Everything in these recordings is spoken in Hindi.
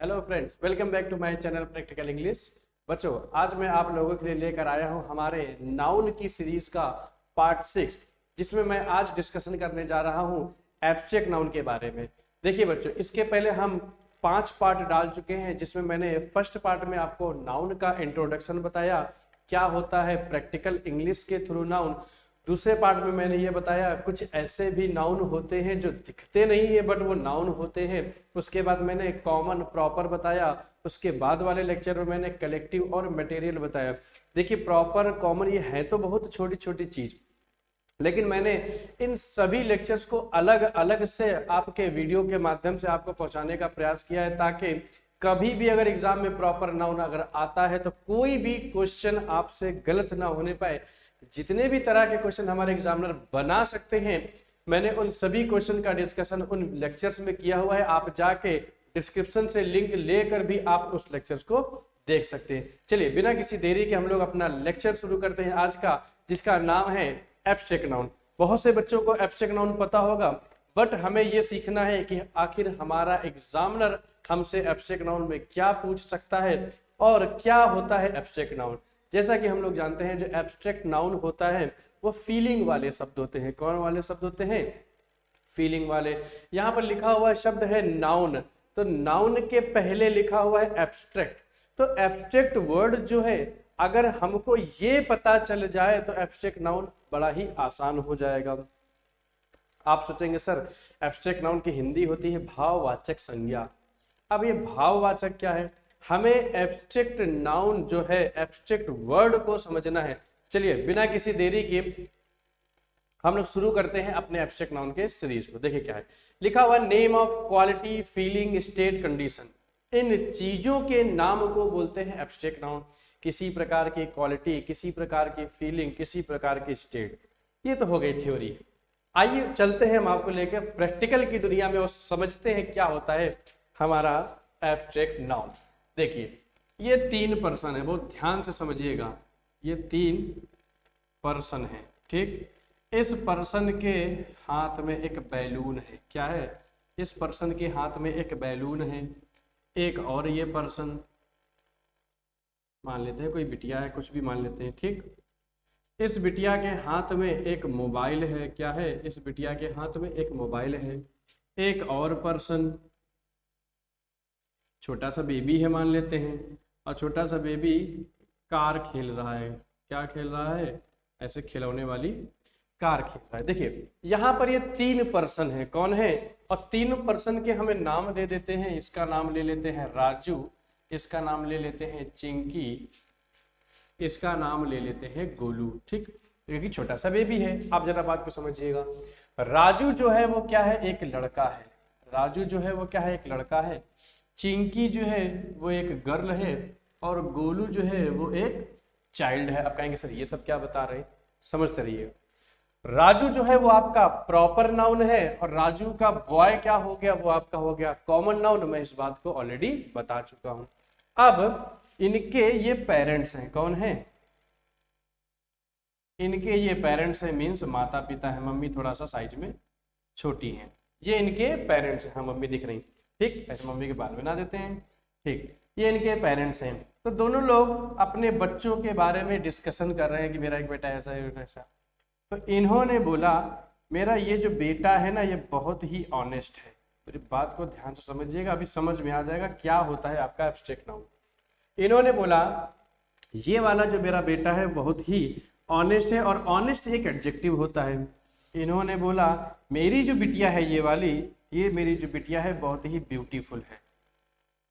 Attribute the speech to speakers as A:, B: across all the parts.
A: Hello friends, welcome back to my channel practical English. बच्चों, आज मैं आप लोगों के लिए लेकर आया हूं हमारे नाउन की सीरीज का पार्ट 6, जिसमें मैं आज डिस्कशन करने जा रहा हूं एब्स्ट्रैक्ट नाउन के बारे में। देखिए बच्चों, इसके पहले हम 5 पार्ट डाल चुके हैं, जिसमें मैंने फर्स्ट पार्ट में आपको नाउन का इंट्रोडक्शन बताया, क्या होता है प्रैक्टिकल इंग्लिश के थ्रू नाउन। दूसरे पार्ट में मैंने ये बताया कुछ ऐसे भी नाउन होते हैं जो दिखते नहीं है बट वो नाउन होते हैं। उसके बाद मैंने कॉमन प्रॉपर बताया। उसके बाद वाले लेक्चर में मैंने कलेक्टिव और मटेरियल बताया। देखिए, प्रॉपर कॉमन ये है तो बहुत छोटी छोटी चीज, लेकिन मैंने इन सभी लेक्चर्स को अलग अलग से आपके वीडियो के माध्यम से आपको पहुंचाने का प्रयास किया है, ताकि कभी भी अगर एग्जाम में प्रॉपर नाउन अगर आता है तो कोई भी क्वेश्चन आपसे गलत ना होने पाए। जितने भी तरह के क्वेश्चन हमारे एग्जामिनर बना सकते हैं, मैंने उन सभी क्वेश्चन का डिस्कशन उन लेक्चर्स में किया हुआ है। आप जाके डिस्क्रिप्शन से लिंक लेकर भी आप उस लेक्चर्स को देख सकते हैं। चलिए, बिना किसी देरी के हम लोग अपना लेक्चर शुरू करते हैं आज का, जिसका नाम है एब्स्ट्रैक्ट नाउन। बहुत से बच्चों को एब्स्ट्रैक्ट नाउन पता होगा, बट हमें यह सीखना है कि आखिर हमारा एग्जामिनर हमसे एब्स्ट्रैक्ट नाउन में क्या पूछ सकता है और क्या होता है एब्स्ट्रैक्ट नाउन। जैसा कि हम लोग जानते हैं, जो एब्स्ट्रैक्ट नाउन होता है वो फीलिंग वाले शब्द होते हैं। कौन वाले शब्द होते हैं? फीलिंग वाले। यहाँ पर लिखा हुआ शब्द है नाउन, तो नाउन के पहले लिखा हुआ है एब्स्ट्रैक्ट। तो एब्स्ट्रैक्ट वर्ड जो है, अगर हमको ये पता चल जाए तो एब्स्ट्रैक्ट नाउन बड़ा ही आसान हो जाएगा। आप सोचेंगे सर, एब्स्ट्रैक्ट नाउन की हिंदी होती है भाववाचक संज्ञा। अब ये भाववाचक क्या है? हमें एब्स्ट्रैक्ट नाउन जो है, एब्स्ट्रैक्ट वर्ड को समझना है। चलिए, बिना किसी देरी के हम लोग शुरू करते हैं अपने एब्स्ट्रैक्ट नाउन के सीरीज को। देखिए क्या है लिखा हुआ, name of quality, feeling, state, condition. इन चीजों के नाम को बोलते हैं एब्स्ट्रैक्ट नाउन। किसी प्रकार की क्वालिटी, किसी प्रकार की फीलिंग, किसी प्रकार की स्टेट। ये तो हो गई थ्योरी। आइए चलते हैं हम आपको लेकर प्रैक्टिकल की दुनिया में और समझते हैं क्या होता है हमारा एब्स्ट्रैक्ट नाउन। देखिए, ये 3 पर्सन है, बहुत ध्यान से समझिएगा। ये 3 पर्सन है, ठीक। इस पर्सन के हाथ में एक बैलून है। क्या है? इस पर्सन के हाथ में एक बैलून है। एक और ये पर्सन मान लेते हैं, कोई बिटिया है, कुछ भी मान लेते हैं, ठीक। इस बिटिया के हाथ में एक मोबाइल है। क्या है? इस बिटिया के हाथ में एक मोबाइल है। एक और पर्सन, छोटा सा बेबी है मान लेते हैं, और छोटा सा बेबी कार खेल रहा है। क्या खेल रहा है? ऐसे खिलौने वाली कार खेल रहा है। देखिए, यहाँ पर ये 3 पर्सन है। कौन है? और 3 पर्सन के हमें नाम दे देते हैं। इसका नाम ले लेते हैं राजू, इसका नाम ले लेते हैं चिंकी, इसका नाम ले लेते हैं गोलू, ठीक। क्योंकि छोटा सा बेबी है। आप जरा बात को समझिएगा। राजू जो है वो क्या है? एक लड़का है। राजू जो है वो क्या है? एक लड़का है। चिंकी जो है वो एक गर्ल है, और गोलू जो है वो एक चाइल्ड है। अब कहेंगे सर ये सब क्या बता रहे? समझते रहिए। राजू जो है वो आपका प्रॉपर नाउन है, और राजू का बॉय क्या हो गया? वो आपका हो गया कॉमन नाउन। मैं इस बात को ऑलरेडी बता चुका हूं। अब इनके ये पेरेंट्स हैं। कौन है? इनके ये पेरेंट्स हैं, मीन्स माता पिता है। मम्मी थोड़ा सा साइज में छोटी है। ये इनके पेरेंट्स हैं। हाँ, मम्मी दिख रही, ठीक। ऐसे मम्मी के बाल बना देते हैं, ठीक। ये इनके पेरेंट्स हैं। तो दोनों लोग अपने बच्चों के बारे में डिस्कशन कर रहे हैं कि मेरा एक बेटा ऐसा है, ऐसा। तो इन्होंने बोला, मेरा ये जो बेटा है ना, ये बहुत ही ऑनेस्ट है। मेरी बात को ध्यान से समझिएगा, अभी समझ में आ जाएगा क्या होता है आपका एब्स्ट्रैक्ट नाउन। इन्होंने बोला, ये वाला जो मेरा बेटा है बहुत ही ऑनेस्ट है, और ऑनेस्ट एक एडजेक्टिव होता है। इन्होंने बोला, मेरी जो बिटिया है ये वाली, ये मेरी जो बिटिया है बहुत ही ब्यूटीफुल है।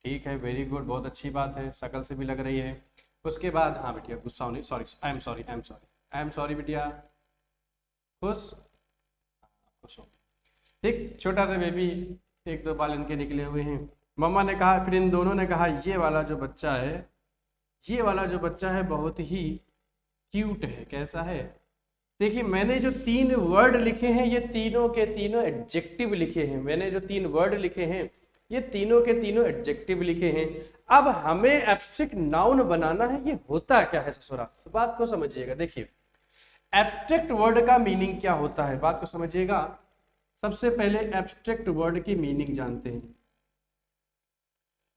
A: ठीक है, वेरी गुड, बहुत अच्छी बात है, शकल से भी लग रही है। उसके बाद, हाँ बिटिया गुस्सा होने, sorry, I am sorry, I am sorry, I am sorry बिटिया, खुश खुश हो, ठीक। छोटा सा बेबी, 1-2 बाल इनके निकले हुए हैं। मम्मा ने कहा, फिर इन दोनों ने कहा, ये वाला जो बच्चा है, ये वाला जो बच्चा है बहुत ही क्यूट है। कैसा है? देखिए, मैंने जो 3 वर्ड लिखे हैं, ये तीनों के तीनों एडजेक्टिव लिखे हैं। मैंने जो 3 वर्ड लिखे हैं, ये तीनों के तीनों एडजेक्टिव लिखे हैं। अब हमें एब्स्ट्रैक्ट नाउन बनाना है। ये होता क्या है ससुरा? तो बात को समझिएगा। देखिए, एब्स्ट्रैक्ट वर्ड का मीनिंग क्या होता है, बात को समझिएगा। सबसे पहले एब्स्ट्रैक्ट वर्ड की मीनिंग जानते हैं।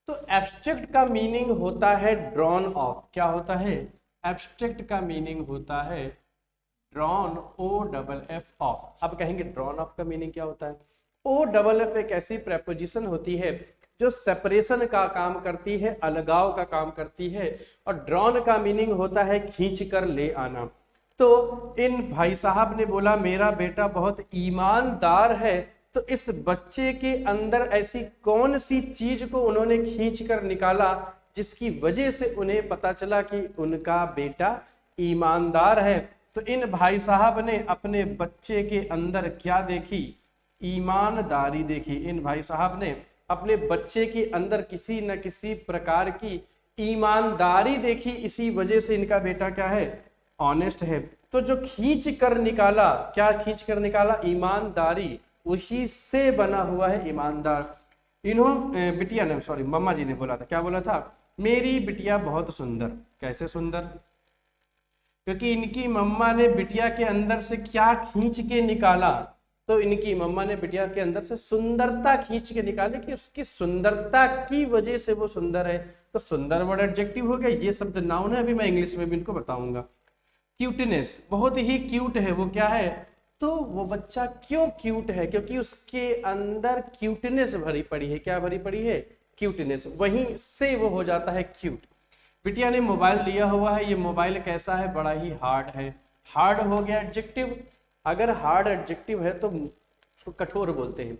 A: तो एब्स्ट्रैक्ट का मीनिंग होता है ड्रॉन ऑफ। क्या होता है? एब्स्ट्रैक्ट का मीनिंग होता है ड्रॉन, OFF ऑफ। अब कहेंगे ड्रॉन ऑफ का मीनिंग क्या होता है? OFF एक ऐसी प्रेपोजिशन होती है जो सेपरेशन का काम करती है, अलगाव का काम करती है, और ड्रॉन का मीनिंग होता है खींच कर ले आना। तो इन भाई साहब ने बोला मेरा बेटा बहुत ईमानदार है, तो इस बच्चे के अंदर ऐसी कौन सी चीज को उन्होंने खींच कर निकाला जिसकी वजह से उन्हें पता चला कि उनका बेटा ईमानदार है। तो इन भाई साहब ने अपने बच्चे के अंदर क्या देखी? ईमानदारी देखी। इन भाई साहब ने अपने बच्चे के अंदर किसी न किसी प्रकार की ईमानदारी देखी, इसी वजह से इनका बेटा क्या है? ऑनेस्ट है। तो जो खींच कर निकाला, क्या खींच कर निकाला? ईमानदारी, उसी से बना हुआ है ईमानदार। बिटिया ने, सॉरी मम्मा जी ने बोला था, क्या बोला था? मेरी बिटिया बहुत सुंदर। कैसे सुंदर? क्योंकि इनकी मम्मा ने बिटिया के अंदर से क्या खींच के निकाला? तो इनकी मम्मा ने बिटिया के अंदर से सुंदरता खींच के निकाली कि उसकी सुंदरता की वजह से वो सुंदर है। तो सुंदर वर्ड एडजेक्टिव हो गया, ये शब्द नाउन है। अभी मैं इंग्लिश में भी इनको बताऊंगा। क्यूटनेस, बहुत ही क्यूट है। वो क्या है? तो वो बच्चा क्यों क्यूट है? क्योंकि उसके अंदर क्यूटनेस भरी पड़ी है। क्या भरी पड़ी है? क्यूटनेस। वहीं से वो हो जाता है क्यूट। बिटिया ने मोबाइल लिया हुआ है, ये मोबाइल कैसा है? बड़ा ही हार्ड है। हार्ड हो गया एडजेक्टिव। अगर हार्ड एडजेक्टिव है तो उसको कठोर बोलते हैं।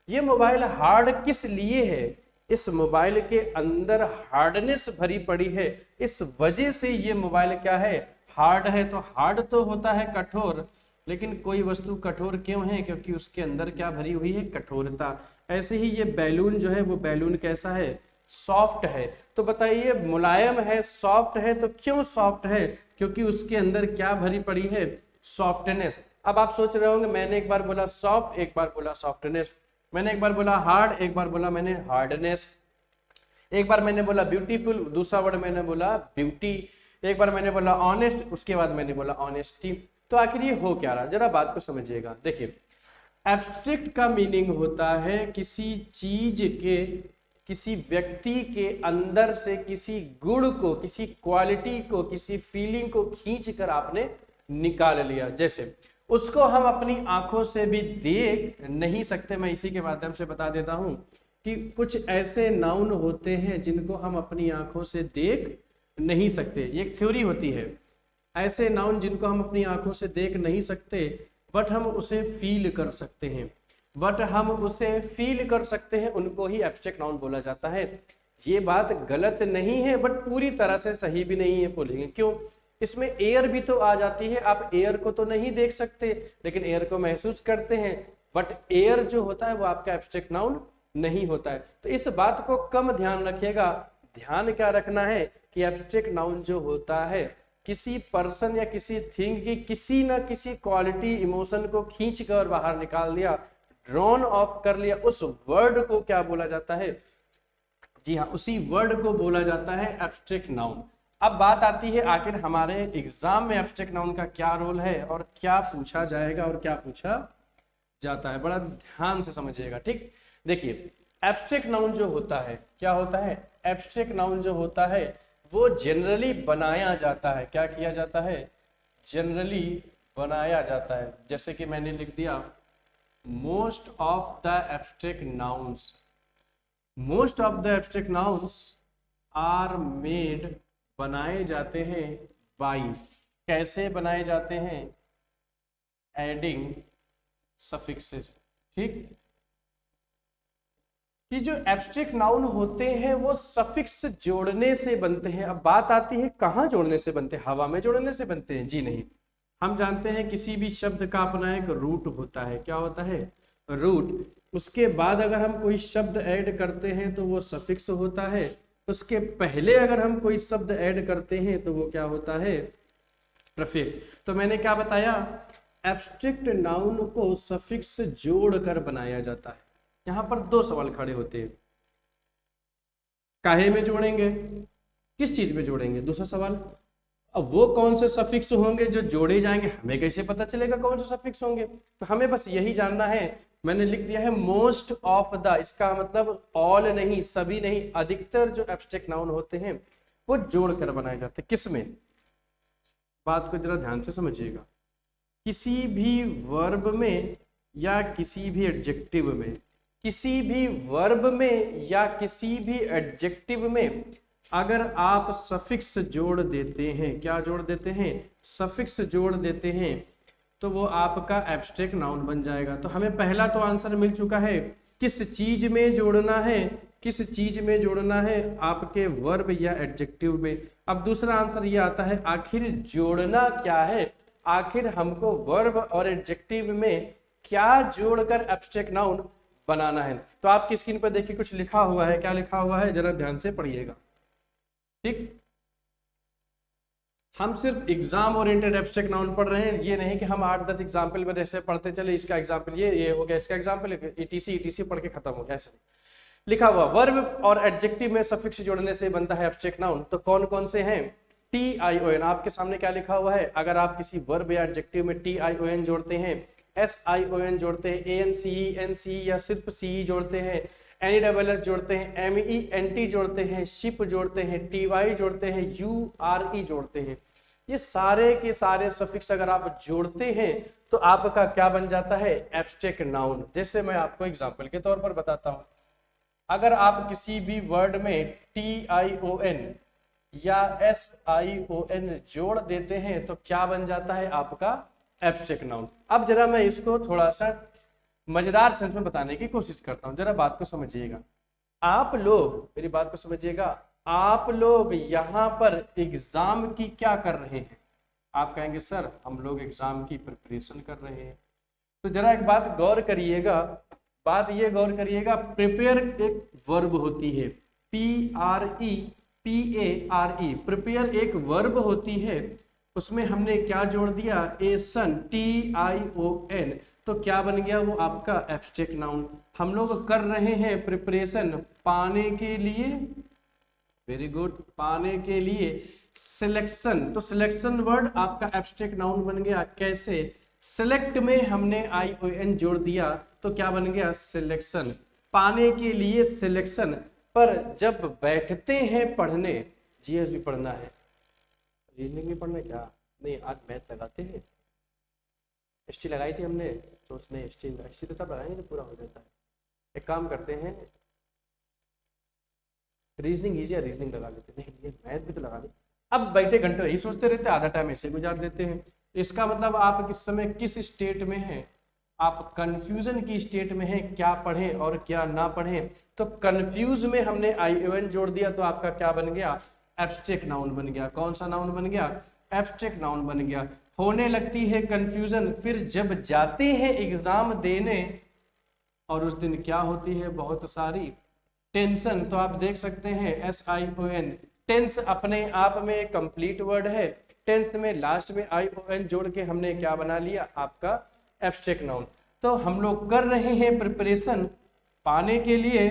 A: ये मोबाइल हार्ड किस लिए है? इस मोबाइल के अंदर हार्डनेस भरी पड़ी है, इस वजह से ये मोबाइल क्या है? हार्ड है। तो हार्ड तो होता है कठोर, लेकिन कोई वस्तु कठोर क्यों है? क्योंकि उसके अंदर क्या भरी हुई है? कठोरता। ऐसे ही ये बैलून जो है, वो बैलून कैसा है? सॉफ्ट है। तो बताइए, मुलायम है, सॉफ्ट है, तो क्यों सॉफ्ट है? क्योंकि उसके अंदर क्या भरी पड़ी है? सॉफ्टनेस। अब आप सोच रहे होंगे, मैंने एक बार बोला सॉफ्ट, एक बार बोला सॉफ्टनेस, मैंने एक बार बोला हार्ड, एक बार बोला मैंने हार्डनेस, एक बार मैंने बोला ब्यूटीफुल, दूसरा वर्ड मैंने बोला ब्यूटी, एक बार मैंने बोला ऑनेस्ट, उसके बाद मैंने बोला ऑनेस्टी। तो आखिर ये हो क्या रहा? जरा बात को समझिएगा। देखिए, एब्स्ट्रैक्ट का मीनिंग होता है किसी चीज के, किसी व्यक्ति के अंदर से किसी गुण को, किसी क्वालिटी को, किसी फीलिंग को खींच कर आपने निकाल लिया। जैसे उसको हम अपनी आंखों से भी देख नहीं सकते। मैं इसी के माध्यम से बता देता हूं कि कुछ ऐसे नाउन होते हैं जिनको हम अपनी आंखों से देख नहीं सकते। ये थ्योरी होती है। ऐसे नाउन जिनको हम अपनी आंखों से देख नहीं सकते, बट हम उसे फील कर सकते हैं, उनको ही एब्स्ट्रैक्ट नाउन बोला जाता है। ये बात गलत नहीं है, बट पूरी तरह से सही भी नहीं है। बोलेंगे क्यों? इसमें एयर भी तो आ जाती है। आप एयर को तो नहीं देख सकते, लेकिन एयर को महसूस करते हैं, बट एयर जो होता है वो आपका एब्स्ट्रैक्ट नाउन नहीं होता है। तो इस बात को कम ध्यान रखिएगा। ध्यान क्या रखना है कि एब्स्ट्रैक्ट नाउन जो होता है किसी पर्सन या किसी थिंग की किसी न किसी क्वालिटी, इमोशन को खींच कर बाहर निकाल दिया, ड्रॉन ऑफ कर लिया, उस वर्ड को क्या बोला जाता है? जी हाँ, उसी वर्ड को बोला जाता है एब्स्ट्रैक्ट नाउन। अब बात आती है आखिर हमारे एग्जाम में एब्स्ट्रैक्ट नाउन का क्या रोल है और क्या पूछा जाएगा और क्या पूछा जाता है। बड़ा ध्यान से समझिएगा, ठीक। देखिए, एब्स्ट्रैक्ट नाउन जो होता है, क्या होता है? एब्स्ट्रैक्ट नाउन जो होता है वो जनरली बनाया जाता है। क्या किया जाता है? जनरली बनाया जाता है। जैसे कि मैंने लिख दिया, most of the abstract nouns, most of the abstract nouns are made, बनाए जाते हैं बाई। कैसे बनाए जाते हैं? Adding suffixes. ठीक, कि जो एब्स्ट्रैक्ट नाउन होते हैं वो सफिक्स जोड़ने से बनते हैं। अब बात आती है कहाँ जोड़ने से बनते हैं? हवा में जोड़ने से बनते हैं? जी नहीं। हम जानते हैं किसी भी शब्द का अपना एक रूट होता है। क्या होता है? रूट। उसके बाद अगर हम कोई शब्द ऐड करते हैं तो वो सफिक्स होता है। उसके पहले अगर हम कोई शब्द ऐड करते हैं तो वो क्या होता है? प्रीफिक्स। तो मैंने क्या बताया? एब्स्ट्रैक्ट नाउन को सफिक्स जोड़कर बनाया जाता है। यहां पर दो सवाल खड़े होते हैं, काहे में जोड़ेंगे, किस चीज में जोड़ेंगे? दूसरा सवाल, अब वो कौन से सफिक्स होंगे जो जोड़े जाएंगे? हमें कैसे पता चलेगा कौन से सफिक्स होंगे? तो हमें बस यही जानना है मैंने लिख दिया है मोस्ट ऑफ द, इसका मतलब ऑल नहीं, सभी नहीं, अधिकतर जो एब्स्ट्रैक्ट नाउन होते हैं वो जोड़कर बनाए जाते हैं। किस में? बात को जरा ध्यान से समझिएगा। किसी भी वर्ब में या किसी भी एडजेक्टिव में, किसी भी वर्ब में या किसी भी एडजेक्टिव में अगर आप सफिक्स जोड़ देते हैं, क्या जोड़ देते हैं? सफिक्स जोड़ देते हैं, तो वो आपका एब्स्ट्रैक्ट नाउन बन जाएगा। तो हमें पहला तो आंसर मिल चुका है, किस चीज में जोड़ना है, किस चीज में जोड़ना है? आपके वर्ब या एडजेक्टिव में। अब दूसरा आंसर ये आता है, आखिर जोड़ना क्या है? आखिर हमको वर्ब और एडजेक्टिव में क्या जोड़कर एब्स्ट्रैक्ट नाउन बनाना है? तो आपकी स्क्रीन पर देखिए कुछ लिखा हुआ है, क्या लिखा हुआ है जरा ध्यान से पढ़िएगा। ठीक, हम सिर्फ एग्जाम ओरिएंटेड एब्स्ट्रैक्ट नाउन पढ़ रहे हैं, ये नहीं कि हम 8-10 एग्जाम्पल में जैसे पढ़ते चले, इसका एग्जाम्पल ये हो गया, इसका एग्जाम्पल ETC पढ़ के खत्म हो गया, ऐसे लिखा हुआ। वर्ब और एडजेक्टिव में सफिक्स जोड़ने से बनता है एब्स्ट्रैक्ट नाउन। तो कौन कौन से हैं? TION, आपके सामने क्या लिखा हुआ है? अगर आप किसी वर्ब या एडजेक्टिव में TION जोड़ते हैं, SION जोड़ते हैं, ANCE, NCE या सिर्फ CE जोड़ते हैं, NESS जोड़ते हैं, MENT जोड़ते हैं, शिप जोड़ते हैं, TY जोड़ते हैं, URE जोड़ते हैं, ये सारे के सारे सफिक्स अगर आप जोड़ते हैं तो आपका क्या बन जाता है? Abstract noun. जैसे मैं आपको एग्जांपल के तौर पर बताता हूं, अगर आप किसी भी वर्ड में TION या SION जोड़ देते हैं तो क्या बन जाता है? आपका एब्स्ट्रैक्ट नाउन। अब जरा मैं इसको थोड़ा सा मजेदार सेंस में बताने की कोशिश करता हूं, जरा बात को समझिएगा। आप लोग मेरी बात को समझिएगा, आप लोग यहाँ पर एग्जाम की क्या कर रहे हैं? आप कहेंगे सर हम लोग एग्जाम की प्रिपरेशन कर रहे हैं। तो जरा एक बात गौर करिएगा, बात ये गौर करिएगा, प्रिपेयर एक वर्ब होती है, PREPARE, प्रिपेयर एक वर्ब होती है, उसमें हमने क्या जोड़ दिया? एसन, TION, तो क्या बन गया? वो आपका एब्स्ट्रैक्ट नाउन। हम लोग कर रहे हैं प्रिपरेशन पाने के लिए, वेरी गुड, पाने के लिए सिलेक्शन, तो सिलेक्शन वर्ड आपका एब्स्ट्रैक्ट नाउन बन गया। कैसे? सिलेक्ट में हमने ION जोड़ दिया तो क्या बन गया? सिलेक्शन। पाने के लिए सिलेक्शन। पर जब बैठते हैं पढ़ने, GS भी पढ़ना है, रीजनिंग भी पढ़ना है, क्या नहीं आज मैथ लगाते हैं, ST लगाई थी हमने, तो उसने ST तो तब लगाएंगे जब पूरा हो जाता है। एक काम करते हैं, रीजनिंग इजी है, रीजनिंग लगा लेते हैं, नहीं मैथ भी तो लगा लें। अब बैठे घंटे यही सोचते रहते, आधा टाइम ऐसे गुजार देते हैं। इसका मतलब आप किस समय किस स्टेट में हैं? आप कंफ्यूजन की स्टेट में हैं, क्या पढ़ें और क्या ना पढ़ें। तो कंफ्यूज में हमने ION जोड़ दिया तो आपका क्या बन गया? एब्स्ट्रैक्ट नाउन बन गया। कौन सा नाउन बन गया? एब्स्ट्रैक्ट नाउन बन गया। होने लगती है कंफ्यूजन, फिर जब जाते हैं एग्जाम देने और उस दिन क्या होती है? बहुत सारी टेंशन। तो आप देख सकते हैं SION, टेंस अपने आप में एक कंप्लीट वर्ड है, टेंस में लास्ट में ION जोड़ के हमने क्या बना लिया? आपका एब्स्ट्रैक्ट नाउन। तो हम लोग कर रहे हैं प्रिपरेशन पाने के लिए,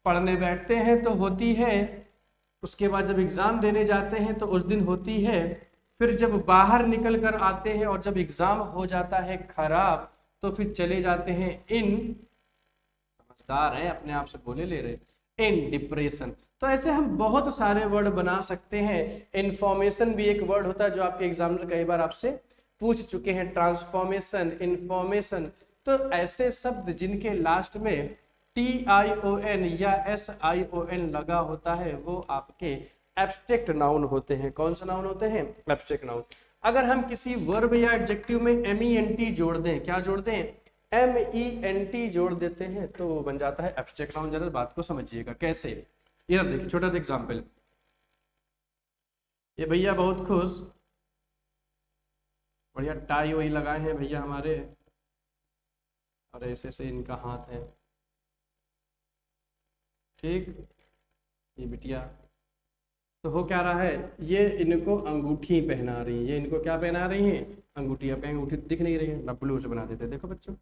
A: पढ़ने बैठते हैं तो होती है, उसके बाद जब एग्जाम देने जाते हैं तो उस दिन होती है, फिर जब बाहर निकल कर आते हैं और जब एग्जाम हो जाता है खराब तो फिर चले जाते हैं इन, समझदार है अपने आप से बोले ले रहे, इन डिप्रेशन। तो ऐसे हम बहुत सारे वर्ड बना सकते हैं। इंफॉर्मेशन भी एक वर्ड होता है जो आपके एग्जामिनर कई बार आपसे पूछ चुके हैं, ट्रांसफॉर्मेशन, इंफॉर्मेशन। तो ऐसे शब्द जिनके लास्ट में TION या SION लगा होता है वो आपके एब्स्ट्रैक्ट नाउन होते हैं। कौन सा नाउन होते हैं? Abstract noun. अगर हम किसी वर्ब या एडजेक्टिव में MENT जोड़ दें, क्या जोड़ दें? MENT जोड़ देते हैं तो वो बन जाता है एब्स्ट्रैक्ट नाउन। जरा बात को समझिएगा कैसे। ये देखिए छोटा सा एग्जांपल, ये भैया बहुत खुश, बढ़िया टाई वही लगाए हैं भैया हमारे, और ऐसे से इनका हाथ है, ठीक, ये बिटिया। तो हो क्या रहा है? ये इनको अंगूठी पहना रही है, ये इनको क्या पहना रही हैं? अंगूठी। अब अंगूठी दिख नहीं रही है, ब्लू से बना देते, देखो बच्चों,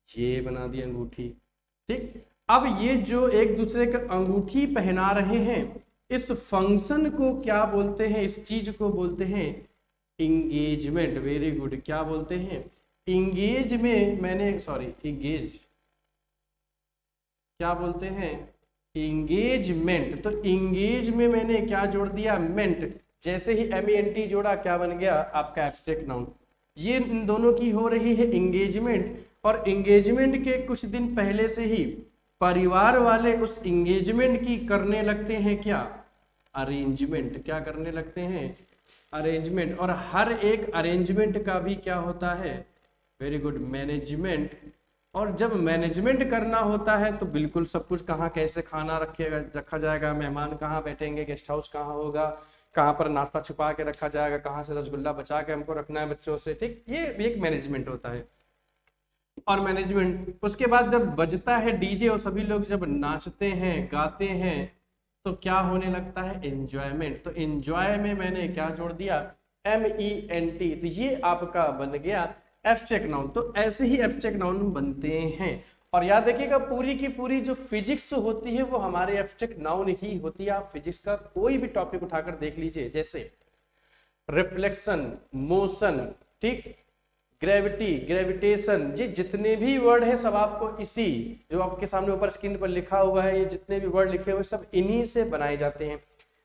A: ये बना दी अंगूठी, ठीक। अब ये जो एक दूसरे का अंगूठी पहना रहे हैं, इस फंक्शन को क्या बोलते हैं? इस चीज को बोलते हैं इंगेजमेंट। वेरी गुड, क्या बोलते हैं? इंगेज में मैंने, सॉरी, इंगेज क्या बोलते हैं, इंगेजमेंट। तो इंगेज में मैंने क्या जोड़ दिया, मेंट। जैसे ही MENT जोड़ा, क्या बन गया आपका एब्स्ट्रैक्ट नाउन। ये इन दोनों की हो रही है इंगेजमेंट, और इंगेजमेंट के कुछ दिन पहले से ही परिवार वाले उस इंगेजमेंट की करने लगते हैं क्या, अरेंजमेंट। क्या करने लगते हैं, अरेंजमेंट। और हर एक अरेंजमेंट का भी क्या होता है, वेरी गुड, मैनेजमेंट। और जब मैनेजमेंट करना होता है तो बिल्कुल सब कुछ, कहाँ कैसे खाना रखा जाएगा, मेहमान कहाँ बैठेंगे, गेस्ट हाउस कहाँ होगा, कहाँ पर नाश्ता छुपा के रखा जाएगा, कहाँ से रसगुल्ला बचा के हमको रखना है बच्चों से, ठीक, ये भी एक मैनेजमेंट होता है। और मैनेजमेंट, उसके बाद जब बजता है डीजे और सभी लोग जब नाचते हैं गाते हैं तो क्या होने लगता है, एंजॉयमेंट। तो एंजॉय में मैंने क्या जोड़ दिया, MENT। तो ये आपका बन गया एब्स्ट्रैक्ट नाउन। तो ऐसे ही एब्स्ट्रैक्ट नाउन बनते हैं। और याद रखिएगा, पूरी की पूरी जो फिजिक्स होती है वो हमारे एब्स्ट्रैक्ट नाउन ही होती है। आप फिजिक्स का कोई भी टॉपिक उठाकर देख लीजिए, जैसे रिफ्लेक्शन, मोशन, ठीक, ग्रेविटी, ग्रेविटेशन, ये जितने भी वर्ड है सब आपको इसी जो आपके सामने ऊपर स्क्रीन पर लिखा हुआ है, ये जितने भी वर्ड लिखे हुए सब इन्हीं से बनाए जाते हैं।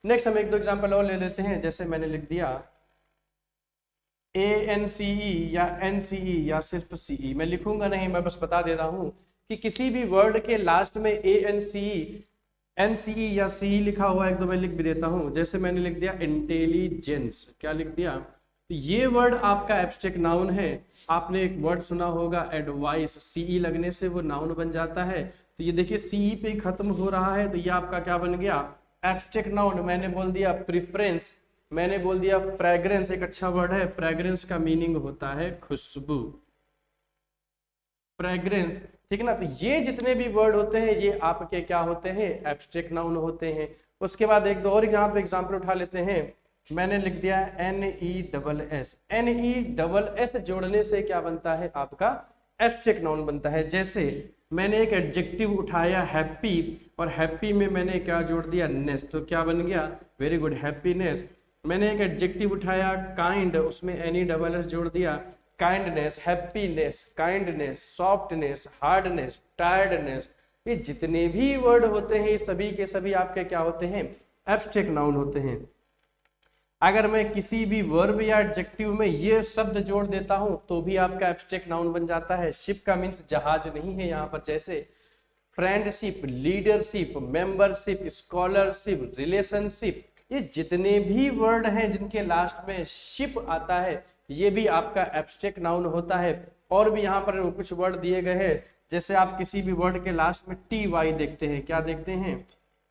A: नेक्स्ट हम एक दो एग्जांपल और ले लेते हैं। जैसे मैंने लिख दिया ANCE या NCE या सिर्फ CE, मैं लिखूंगा नहीं, मैं बस बता दे रहा हूं कि किसी भी वर्ड के लास्ट में ANCE, NCE या CE लिखा हुआ है, एक दो मैं लिख भी देता हूं। जैसे मैंने लिख दिया इंटेलिजेंस, क्या लिख दिया, तो ये वर्ड आपका एब्स्ट्रैक्ट नाउन है। आपने एक वर्ड सुना होगा एडवाइस, CE लगने से वो नाउन बन जाता है। तो ये देखिए CE पे खत्म हो रहा है, तो ये आपका क्या बन गया, एब्स्ट्रैक्ट नाउन। मैंने बोल दिया प्रिफरेंस, मैंने बोल दिया फ्रेग्रेंस, एक अच्छा वर्ड है, फ्रेग्रेंस का मीनिंग होता है खुशबू, फ्रेग्रेंस, ठीक है ना। तो ये जितने भी वर्ड होते हैं ये आपके क्या होते हैं, एब्स्ट्रैक्ट नाउन होते हैं। उसके बाद एक दो और यहाँ पे एग्जाम्पल उठा लेते हैं। मैंने लिख दिया NESS, NESS जोड़ने से क्या बनता है आपका एब्स्ट्रैक्ट नाउन बनता है। जैसे मैंने एक एडजेक्टिव उठाया हैप्पी, और हैप्पी में मैंने क्या जोड़ दिया, नेस, तो क्या बन गया, वेरी गुड, हैप्पीनेस। मैंने एक एडजेक्टिव उठाया काइंड, उसमें NESS जोड़ दिया, kindness, happiness, kindness, softness, hardness, tiredness. ये जितने भी वर्ड होते हैं ये सभी के सभी आपके क्या होते हैं, एब्स्ट्रैक्ट नाउन होते हैं। अगर मैं किसी भी वर्ब या एडजेक्टिव में ये शब्द जोड़ देता हूं तो भी आपका एब्स्ट्रैक्ट नाउन बन जाता है। शिप का मीन्स जहाज नहीं है यहाँ पर, जैसे friendship, leadership, membership, scholarship, relationship, ये जितने भी वर्ड हैं जिनके लास्ट में शिप आता है ये भी आपका एब्स्ट्रैक्ट नाउन होता है। और भी यहाँ पर कुछ वर्ड दिए गए हैं, जैसे आप किसी भी वर्ड के लास्ट में TY देखते हैं, क्या देखते हैं,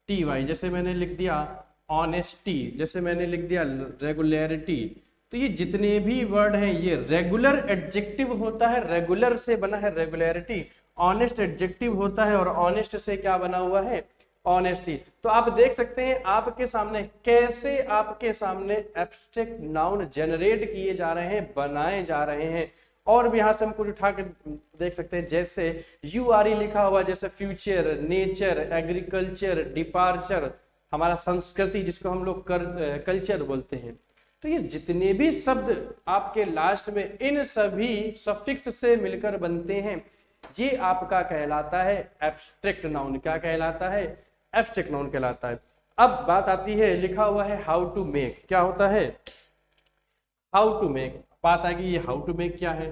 A: TY। जैसे मैंने लिख दिया ऑनेस्टी, जैसे मैंने लिख दिया रेगुलरिटी। तो ये जितने भी वर्ड हैं ये रेगुलर एडजेक्टिव होता है, रेगुलर से बना है रेगुलरिटी, ऑनेस्ट एडजेक्टिव होता है, और ऑनेस्ट से क्या बना हुआ है, ऑनेस्टी। तो आप देख सकते हैं आपके सामने कैसे आपके सामने एब्स्ट्रैक्ट नाउन जनरेट किए जा रहे हैं, बनाए जा रहे हैं। और भी यहाँ से हम कुछ उठा के देख सकते हैं, जैसे URE लिखा हुआ, जैसे फ्यूचर, नेचर, एग्रीकल्चर, डिपार्चर, हमारा संस्कृति जिसको हम लोग कल्चर बोलते हैं। तो ये जितने भी शब्द आपके लास्ट में इन सभी सफिक्स से मिलकर बनते हैं ये आपका कहलाता है एब्स्ट्रैक्ट नाउन। क्या कहलाता है, एब्स्ट्रैक्ट नाउन कहलाता है। अब बात आती है, लिखा हुआ है हाउ टू मेक, क्या होता है, हाउ टू मेक। बात आ गई ये हाउ टू मेक क्या है।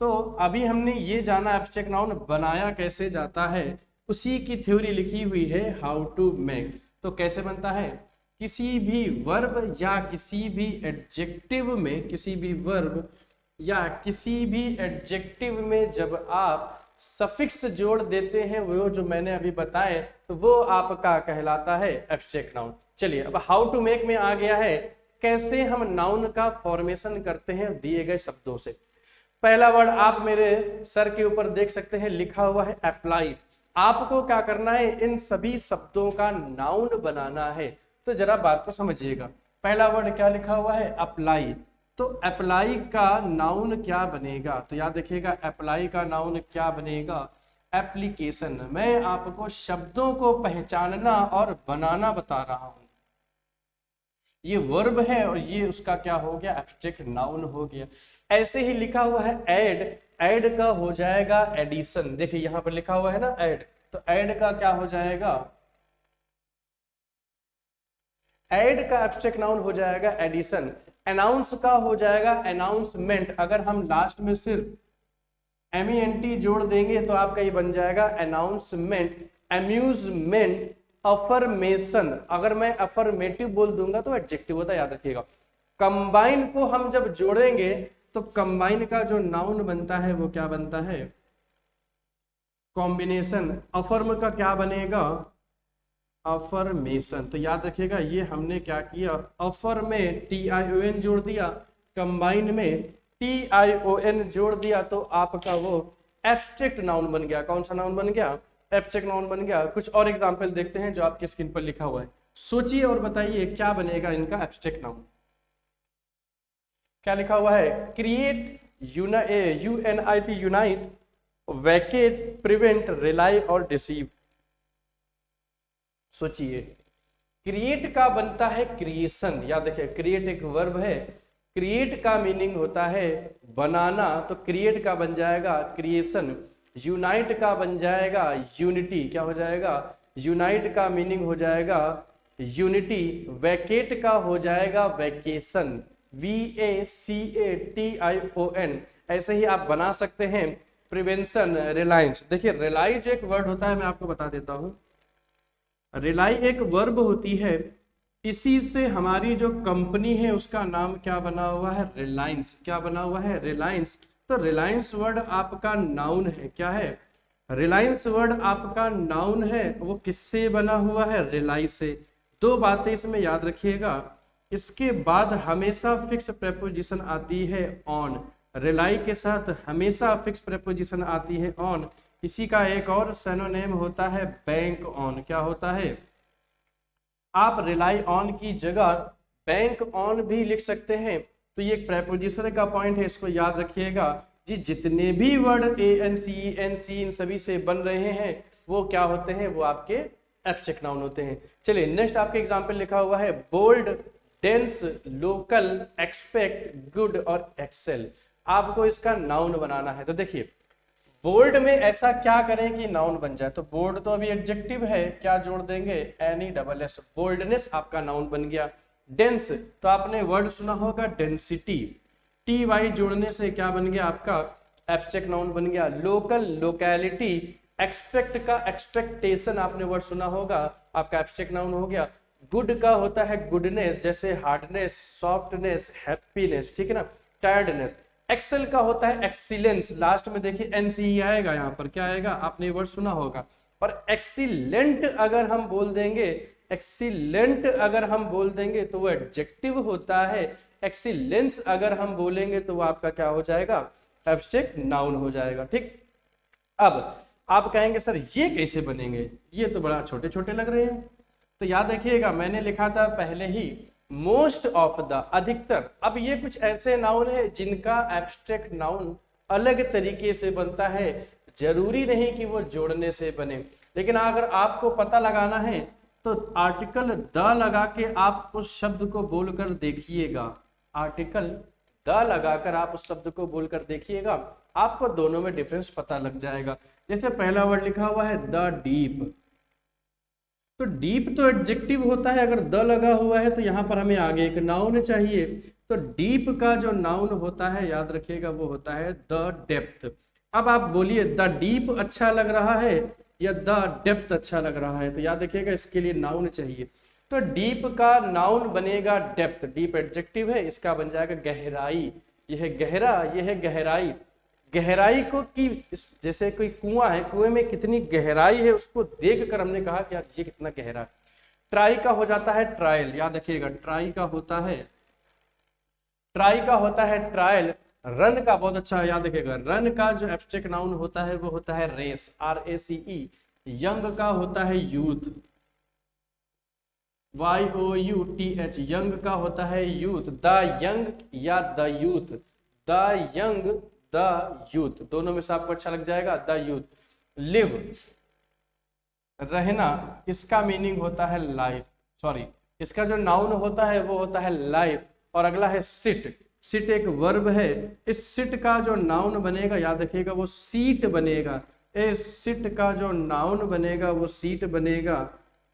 A: तो अभी हमने ये जाना एब्स्ट्रैक्ट नाउन बनाया कैसे जाता है, उसी की थ्योरी लिखी हुई है हाउ टू मेक। तो कैसे बनता है, किसी भी वर्ब या किसी भी एडजेक्टिव में, किसी भी वर्ब या किसी भी एडजेक्टिव में जब आप सफिक्स जोड़ देते हैं, वो जो मैंने अभी बताए, तो वो आपका कहलाता है एब्स्ट्रैक्ट नाउन। चलिए अब हाउ टू मेक में आ गया है, कैसे हम नाउन का फॉर्मेशन करते हैं दिए गए शब्दों से। पहला वर्ड आप मेरे सर के ऊपर देख सकते हैं, लिखा हुआ है अप्लाई। आपको क्या करना है, इन सभी शब्दों का नाउन बनाना है। तो जरा बात को समझिएगा, पहला वर्ड क्या लिखा हुआ है, अप्लाई। तो अप्लाई का नाउन क्या बनेगा, तो याद रखिएगा अप्लाई का नाउन क्या बनेगा, एप्लीकेशन। मैं आपको शब्दों को पहचानना और बनाना बता रहा हूं। ये वर्ब है और ये उसका क्या हो गया, एब्स्ट्रैक्ट नाउन हो गया। ऐसे ही लिखा हुआ है ऐड, ऐड का हो जाएगा एडिशन। देखिए यहाँ पर लिखा हुआ है ना ऐड, तो ऐड का क्या हो जाएगा, ऐड का एब्स्ट्रैक्ट नाउन हो जाएगा एडिशन। अनाउंस का हो जाएगा अनाउंसमेंट। अगर हम लास्ट में सिर्फ MENT जोड़ देंगे तो आपका ये बन जाएगा अनाउंसमेंट, अम्यूजमेंट, अफर्मेशन। अगर मैं अफर्मेटिव बोल दूंगा तो एडजेक्टिव होता है, याद रखिएगा। कंबाइन को हम जब जोड़ेंगे तो कंबाइन का जो नाउन बनता है वो क्या बनता है, कॉम्बिनेशन। अफर्म का क्या बनेगा, अफर्मेशन। तो याद रखिएगा ये हमने क्या किया, अफर में TION जोड़ दिया, कंबाइन में TION जोड़ दिया, तो आपका वो एब्स्ट्रैक्ट नाउन बन गया। कौन सा नाउन बन गया, एब्स्ट्रैक्ट नाउन बन गया। कुछ और एग्जांपल देखते हैं जो आपकी स्क्रीन पर लिखा हुआ है, सोचिए और बताइए क्या बनेगा इनका एब्स्ट्रैक्ट नाउन। क्या लिखा हुआ है, क्रिएट, UNIT यूनाइट, वैकेट, प्रिवेंट, रिलाई और डिसीव। सोचिए, क्रिएट का बनता है क्रिएशन। याद रखिए क्रिएट एक वर्ब है, क्रिएट का मीनिंग होता है बनाना, तो क्रिएट का बन जाएगा क्रिएशन। यूनाइट का बन जाएगा यूनिटी, क्या हो जाएगा, यूनाइट का मीनिंग हो जाएगा यूनिटी। वैकेट का हो जाएगा वैकेशन, VACATION। ऐसे ही आप बना सकते हैं। प्रिवेंशन, रिलायंस। देखिए रिलाई जो एक वर्ड होता है मैं आपको बता देता हूं, रिलाई एक वर्ब होती है, इसी से हमारी जो कंपनी है उसका नाम क्या बना हुआ है, रिलायंस। क्या बना हुआ है, रिलायंस। तो रिलायंस वर्ड आपका नाउन है, क्या है, रिलायंस वर्ड आपका नाउन है। वो किससे बना हुआ है, रिलाई से। दो बातें इसमें याद रखिएगा, इसके बाद हमेशा फिक्स प्रेपोजिशन आती है ऑन, रिलाई के साथ हमेशा फिक्स प्रेपोजिशन आती है ऑन। इसी का एक और सिनोनिम होता है बैंक ऑन। क्या होता है, आप रिलाई ऑन की जगह बैंक ऑन भी लिख सकते हैं। तो ये एक प्रेपोजिशन का पॉइंट है, इसको याद रखिएगा जी। जितने भी वर्ड ANC NC इन सभी से बन रहे हैं वो क्या होते हैं, वो आपके एब्स्ट्रैक्ट नाउन होते हैं। चलिए नेक्स्ट आपके एग्जाम्पल लिखा हुआ है, bold, dense, local, expect, good और एक्सेल। आपको इसका नाउन बनाना है। तो देखिए बोल्ड में ऐसा क्या करें कि नाउन बन जाए, तो बोल्ड तो अभी एडजेक्टिव है, क्या जोड़ देंगे, NESS, बोल्डनेस आपका नाउन बन गया। डेंस तो आपने वर्ड सुना होगा डेंसिटी, TY जोड़ने से क्या बन गया, आपका एब्स्ट्रैक्ट नाउन बन गया। लोकल, लोकेलिटी, एक्सपेक्ट का एक्सपेक्टेशन आपने वर्ड सुना होगा, आपका एब्स्ट्रैक्ट नाउन हो गया। गुड का होता है गुडनेस, जैसे हार्डनेस, सॉफ्टनेस, हैप्पीनेस, ठीक है ना, टायर्डनेस। एक्सेल का होता है एक्सीलेंस, लास्ट में देखिए NCE आएगा, यहाँ पर क्या आएगा, आपने वर्ड सुना होगा। और एक्सीलेंट अगर हम बोल देंगे, एक्सीलेंट अगर हम बोल देंगे तो वो एडजेक्टिव होता है। एक्सीलेंस अगर हम बोलेंगे तो वो आपका क्या हो जाएगा, एब्स्ट्रैक्ट नाउन हो जाएगा। ठीक, अब आप कहेंगे सर ये कैसे बनेंगे, ये तो बड़ा छोटे छोटे लग रहे हैं। तो याद रखिएगा मैंने लिखा था पहले ही मोस्ट ऑफ द, अधिकतर। अब ये कुछ ऐसे नाउन है जिनका एब्स्ट्रैक्ट नाउन अलग तरीके से बनता है, जरूरी नहीं कि वो जोड़ने से बने। लेकिन अगर आपको पता लगाना है तो आर्टिकल द लगा के आप उस शब्द को बोलकर देखिएगा, आर्टिकल द लगाकर आप उस शब्द को बोलकर देखिएगा, आपको दोनों में डिफरेंस पता लग जाएगा। जैसे पहला वर्ड लिखा हुआ है द डीप, तो डीप तो एडजेक्टिव होता है, अगर द लगा हुआ है तो यहाँ पर हमें आगे एक नाउन चाहिए। तो डीप का जो नाउन होता है याद रखिएगा वो होता है द डेप्थ। अब आप बोलिए द डीप अच्छा लग रहा है या द डेप्थ अच्छा लग रहा है, तो याद रखिएगा इसके लिए नाउन चाहिए। तो डीप का नाउन बनेगा डेप्थ, डीप एडजेक्टिव है, इसका बन जाएगा गहराई। यह है गहरा, यह है गहराई। गहराई को कि जैसे कोई कुआं है, कुएं में कितनी गहराई है उसको देखकर हमने कहा कि यार ये कितना गहरा है। ट्राई का हो जाता है ट्रायल, याद रखिएगा ट्राई का होता है, ट्राई का होता है ट्रायल। रन का बहुत अच्छा याद रखिएगा, रन का जो एब्स्ट्रैक्ट नाउन होता है वो होता है रेस, RACE। यंग का होता है यूथ, YOUTH, यंग का होता है यूथ। द यंग या the youth, the young, the youth, दोनों में से आपको अच्छा लग जाएगा द यूथ। लिव, रहना, इसका मीनिंग होता है लाइफ, सॉरी इसका जो नाउन होता है वो होता है लाइफ। और अगला है सिट, सिट एक वर्ब है, इस सिट का जो नाउन बनेगा याद रखिएगा वो सीट बनेगा, ए सिट का जो नाउन बनेगा वो सीट बनेगा,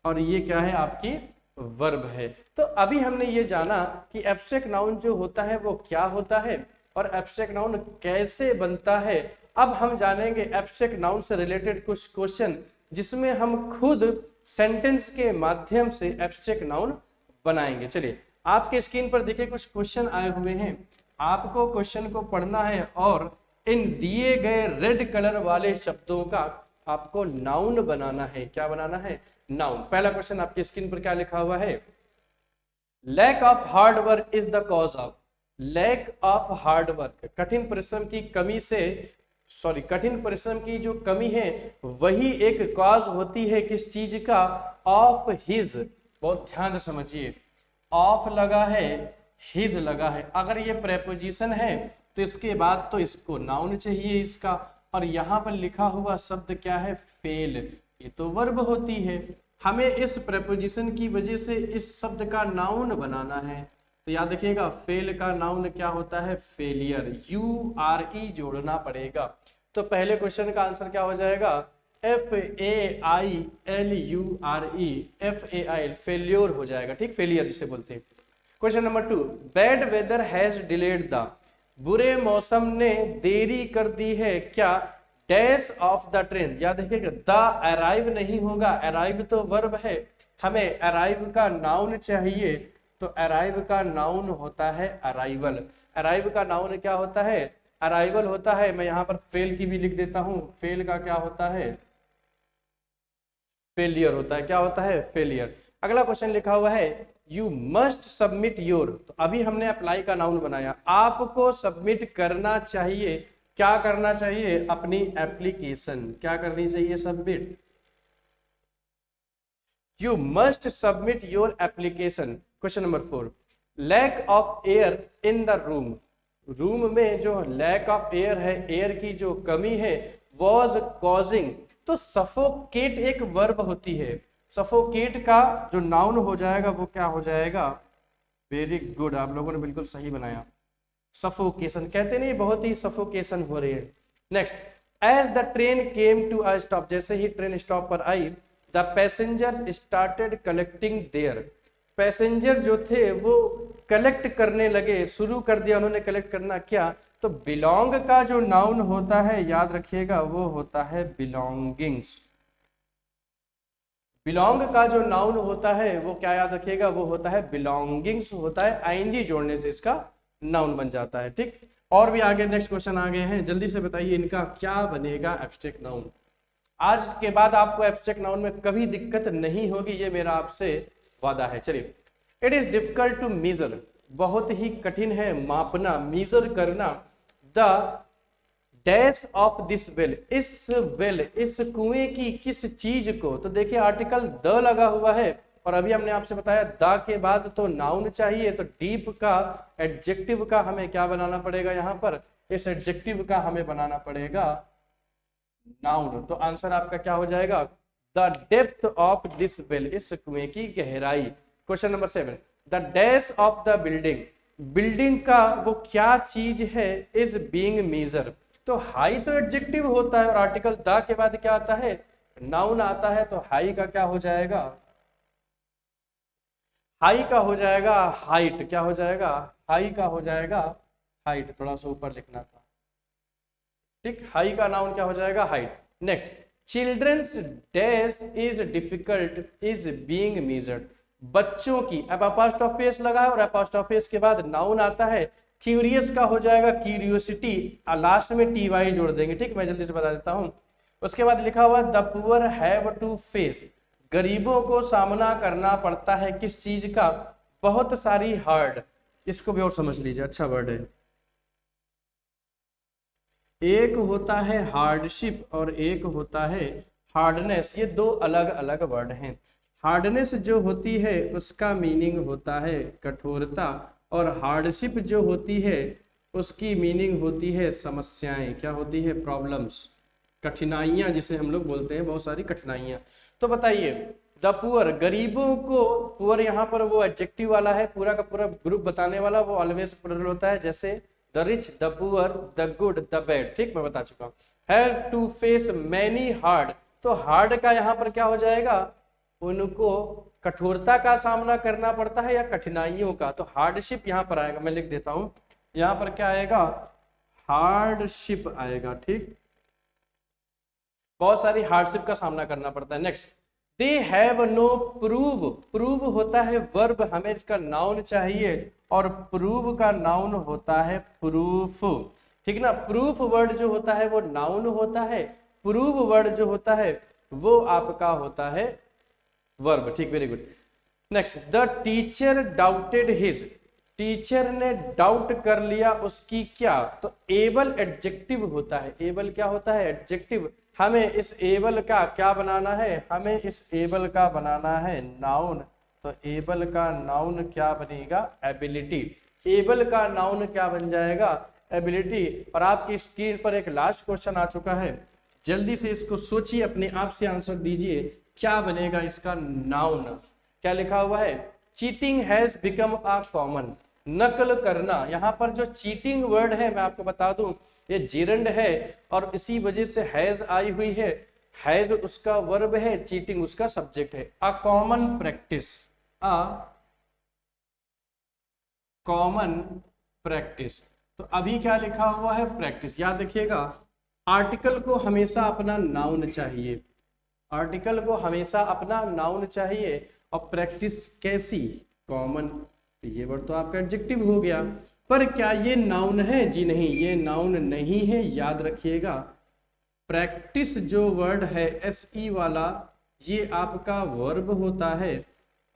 A: और ये क्या है आपकी वर्ब है। तो अभी हमने ये जाना कि एब्स्ट्रैक्ट नाउन जो होता है वो क्या होता है और एब्स्ट्रैक्ट नाउन कैसे बनता है। अब हम जानेंगे एब्स्ट्रैक्ट नाउन से रिलेटेड कुछ क्वेश्चन, जिसमें हम खुद सेंटेंस के माध्यम से एब्स्ट्रैक्ट नाउन बनाएंगे। चलिए आपके स्क्रीन पर देखिए कुछ क्वेश्चन आए हुए हैं, आपको क्वेश्चन को पढ़ना है और इन दिए गए रेड कलर वाले शब्दों का आपको नाउन बनाना है। क्या बनाना है? नाउन। पहला क्वेश्चन आपकी स्क्रीन पर क्या लिखा हुआ है? Lack of hard work is the cause of. Lack of hard work, कठिन परिश्रम की कमी से, सॉरी कठिन परिश्रम की जो कमी है वही एक कॉज होती है किस चीज का? Of his. बहुत ध्यान से समझिए, ऑफ लगा है, हिज लगा है। अगर ये प्रेपोजिशन है तो इसके बाद तो इसको नाउन चाहिए इसका, और यहाँ पर लिखा हुआ शब्द क्या है? फेल। ये तो वर्ब होती है, हमें इस प्रेपोजिशन की वजह से इस शब्द का नाउन बनाना है। तो याद रखिएगा फेल का नाउन क्या होता है? फेलियर। URE जोड़ना पड़ेगा। तो पहले क्वेश्चन का आंसर क्या हो जाएगा? FAILURE, FAIL, फेल्योर हो जाएगा। ठीक, फेलियर जिसे बोलते हैं। Question number 2, bad weather has delayed the. बुरे मौसम ने देरी कर दी है क्या? Dash of the train. याद रखिएगा द अराइव नहीं होगा, अराइव तो वर्ब है, हमें अराइव का नाउन चाहिए। तो अराइव का नाउन होता है अराइवल। अराइव का नाउन क्या होता है? अराइवल होता है। मैं यहाँ पर फेल की भी लिख देता हूँ, फेल का क्या होता है? फेलियर होता है। क्या होता है? फेलियर। अगला क्वेश्चन लिखा हुआ है यू मस्ट सबमिट योर। तो अभी हमने अप्लाई का नाउन बनाया, आपको सबमिट करना चाहिए। क्या करना चाहिए? अपनी एप्लीकेशन। क्या करनी चाहिए? Submit. You must submit your application. Question number 4, lack of air in the room. Room में जो लैक ऑफ एयर है, एयर की जो कमी है, वॉज कॉजिंग। तो सफोकेट एक वर्ब होती है, सफोकेट का जो नाउन हो जाएगा वो क्या हो जाएगा? वेरी गुड, आप लोगों ने बिल्कुल सही बनाया। सफोकेशन कहते नहीं, बहुत ही सफोकेशन हो रही है। Next, as the train came to a stop. जैसे ही ट्रेन स्टॉप पर आई, the passengers started collecting their. Passenger जो थे वो कलेक्ट करने लगे, शुरू कर दिया उन्होंने कलेक्ट करना। क्या? तो बिलोंग का जो नाउन होता है, याद रखिएगा, वो होता है बिलोंगिंग्स। बिलोंग का जो नाउन होता है वो क्या याद रखिएगा? वो होता है बिलोंगिंग्स होता है। आईएनजी जोड़ने से इसका नाउन बन जाता है। ठीक, और भी आगे नेक्स्ट क्वेश्चन आ गए हैं, जल्दी से बताइए इनका क्या बनेगा एब्स्ट्रैक्ट नाउन। आज के बाद आपको एब्स्ट्रैक्ट नाउन में कभी दिक्कत नहीं होगी, ये मेरा आपसे वादा है। चलिए, it is difficult to measure. बहुत ही कठिन है मापना, मेजर करना। The dash of this well. इस वेल, इस कुएं की किस चीज को। तो देखिए आर्टिकल द लगा हुआ है, और अभी हमने आपसे बताया द के बाद तो नाउन चाहिए, तो डीप का एडजेक्टिव का हमें क्या बनाना पड़ेगा? यहाँ पर इस एडजेक्टिव का हमें बनाना पड़ेगा नाउन। तो आंसर आपका क्या हो जाएगा? The depth of this well, इस कुएं की गहराई। Question number 7, the dash of the building. Building का वो क्या चीज है? Is being measure. तो हाई तो एडजेक्टिव होता है, और आर्टिकल द के बाद क्या आता है? नाउन आता है। तो हाई का क्या हो जाएगा? हाई का हो जाएगा हाइट। क्या हो जाएगा? हाई का हो जाएगा हाइट। थोड़ा सा ऊपर लिखना था। ठीक, हाई का नाउन क्या हो जाएगा? Height. Next, children's dash is difficult is being measured. बच्चों की, अब अपोस्ट्रोफी लगा है और अपोस्ट्रोफी के बाद नाउन आता है। क्यूरियस का हो जाएगा क्यूरियोसिटी, लास्ट में TY जोड़ देंगे। ठीक, मैं जल्दी से बता देता हूं। उसके बाद लिखा हुआ the poor have to face. गरीबों को सामना करना पड़ता है किस चीज का? बहुत सारी हार्ड। इसको भी और समझ लीजिए, अच्छा वर्ड है। एक होता है हार्डशिप और एक होता है हार्डनेस। ये दो अलग अलग वर्ड हैं। हार्डनेस जो होती है उसका मीनिंग होता है कठोरता, और हार्डशिप जो होती है उसकी मीनिंग होती है समस्याएं। क्या होती है? प्रॉब्लम्स, कठिनाइयां, जिसे हम लोग बोलते हैं, बहुत सारी कठिनाइयां। तो बताइए, द पुअर, गरीबों को, पुअर यहाँ पर वो एडजेक्टिव वाला है, पूरा का पूरा ग्रुप बताने वाला, वो ऑलवेज प्लुरल होता है। जैसे the rich, the poor, the good, the bad. ठीक, मैं बता चुका हूँ। Have to face many hard, तो हार्ड का यहाँ पर क्या हो जाएगा, उनको कठोरता का सामना करना पड़ता है या कठिनाइयों का, तो हार्डशिप यहाँ पर आएगा। मैं लिख देता हूं, यहाँ पर क्या आएगा, हार्डशिप आएगा। ठीक, बहुत सारी हार्डशिप का सामना करना पड़ता है। Next, they have no prove, prove होता है वर्ब, हमें इसका नाउन चाहिए, और प्रूव का नाउन होता है प्रूफ। ठीक ना, प्रूफ वर्ड जो होता है वो नाउन होता है, प्रूव वर्ड जो होता है वो आपका होता है वर्ब। ठीक, very good. Next, the teacher doubted his, teacher ने डाउट कर लिया उसकी क्या, तो एबल एडजेक्टिव होता है। एबल क्या होता है, एडजेक्टिव। हमें इस एबल का क्या बनाना है, हमें इस एबल का बनाना है नाउन, तो एबल का नाउन क्या बनेगा, एबिलिटी। एबल का नाउन क्या बन जाएगा, एबिलिटी। और आपकी स्क्रीन पर एक लास्ट क्वेश्चन आ चुका है, जल्दी से इसको सोचिए, अपने आप से आंसर दीजिए, क्या बनेगा इसका नाउन। क्या लिखा हुआ है, cheating has become a common, नकल करना। यहाँ पर जो चीटिंग वर्ड है मैं आपको बता दूं ये जेरंड है, और इसी वजह से हैज आई हुई है। हैज उसका वर्ब है, चीटिंग उसका सब्जेक्ट है। A common practice, a common practice, तो अभी क्या लिखा हुआ है, प्रैक्टिस। याद रखिएगा, आर्टिकल को हमेशा अपना नाउन चाहिए, आर्टिकल को हमेशा अपना नाउन चाहिए, और प्रैक्टिस कैसी, कॉमन, ये वर्ड तो आपका एडजेक्टिव हो गया। पर क्या ये नाउन है, जी नहीं, ये नाउन नहीं है, याद रखिएगा। प्रैक्टिस जो वर्ड है SE वाला, ये आपका वर्ब होता है,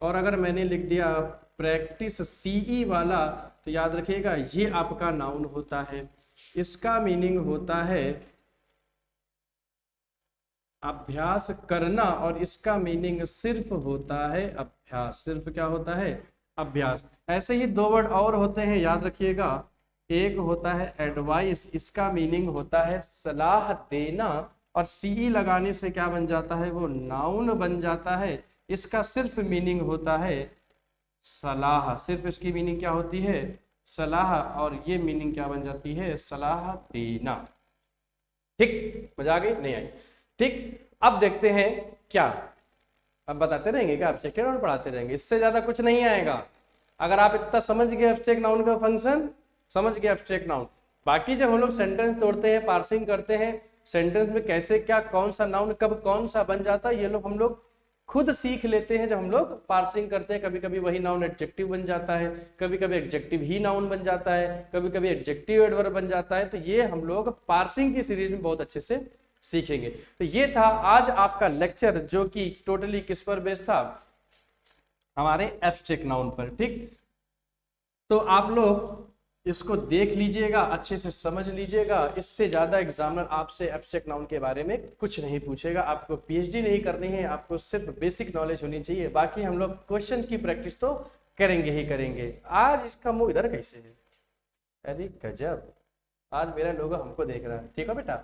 A: और अगर मैंने लिख दिया प्रैक्टिस CE वाला, तो याद रखिएगा ये आपका नाउन होता है। इसका मीनिंग होता है अभ्यास करना, और इसका मीनिंग सिर्फ होता है अभ्यास। सिर्फ क्या होता है, अभ्यास। ऐसे ही दो वर्ड और होते हैं, याद रखिएगा। एक होता है एडवाइस, इसका मीनिंग होता है सलाह देना, और CE लगाने से क्या बन जाता है, वो नाउन बन जाता है। इसका सिर्फ मीनिंग होता है सलाह, सिर्फ इसकी मीनिंग क्या होती है, सलाह, और ये मीनिंग क्या बन जाती है, सलाह देना। ठीक, मजा आ गई, नहीं आई। ठीक, अब देखते हैं क्या, अब बताते रहेंगे क्या, एब्स्ट्रैक्ट नाउन पढ़ाते रहेंगे, इससे ज्यादा कुछ नहीं आएगा। अगर आप इतना समझ गए एब्स्ट्रैक्ट नाउन का फंक्शन, समझ गए एब्स्ट्रैक्ट नाउन, बाकी जब हम लोग सेंटेंस तोड़ते हैं, पार्सिंग करते हैं, सेंटेंस में कैसे क्या, कौन सा नाउन कब कौन सा बन जाता है, ये लोग हम लोग खुद सीख लेते हैं जब हम लोग पार्सिंग करते हैं। कभी कभी वही नाउन एडजेक्टिव बन जाता है, कभी कभी एडजेक्टिव ही नाउन बन जाता है, कभी कभी एडजेक्टिव एडवर्ब बन जाता है। तो ये हम लोग पार्सिंग की सीरीज में बहुत अच्छे से सीखेंगे। तो ये था आज आपका लेक्चर, जो कि टोटली किस पर बेस्ड था, हमारे एब्स्ट्रैक्ट नाउन पर। ठीक, तो आप लोग इसको देख लीजिएगा, अच्छे से समझ लीजिएगा। इससे ज्यादा एग्जामिनर आपसे एब्स्ट्रैक्ट नाउन के बारे में कुछ नहीं पूछेगा। आपको PhD नहीं करनी है, आपको सिर्फ बेसिक नॉलेज होनी चाहिए। बाकी हम लोग क्वेश्चन की प्रैक्टिस तो करेंगे ही करेंगे। आज इसका मुंह इधर कैसे है, अरे गजब, आज मेरा लोगो हमको देख रहा है। ठीक है बेटा,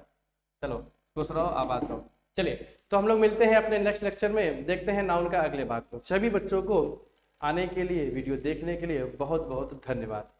A: चलो खुश रहो, आबाद रहो। चलिए, तो हम लोग मिलते हैं अपने नेक्स्ट लेक्चर में, देखते हैं नाउन का अगले भाग को। सभी बच्चों को आने के लिए, वीडियो देखने के लिए बहुत बहुत धन्यवाद।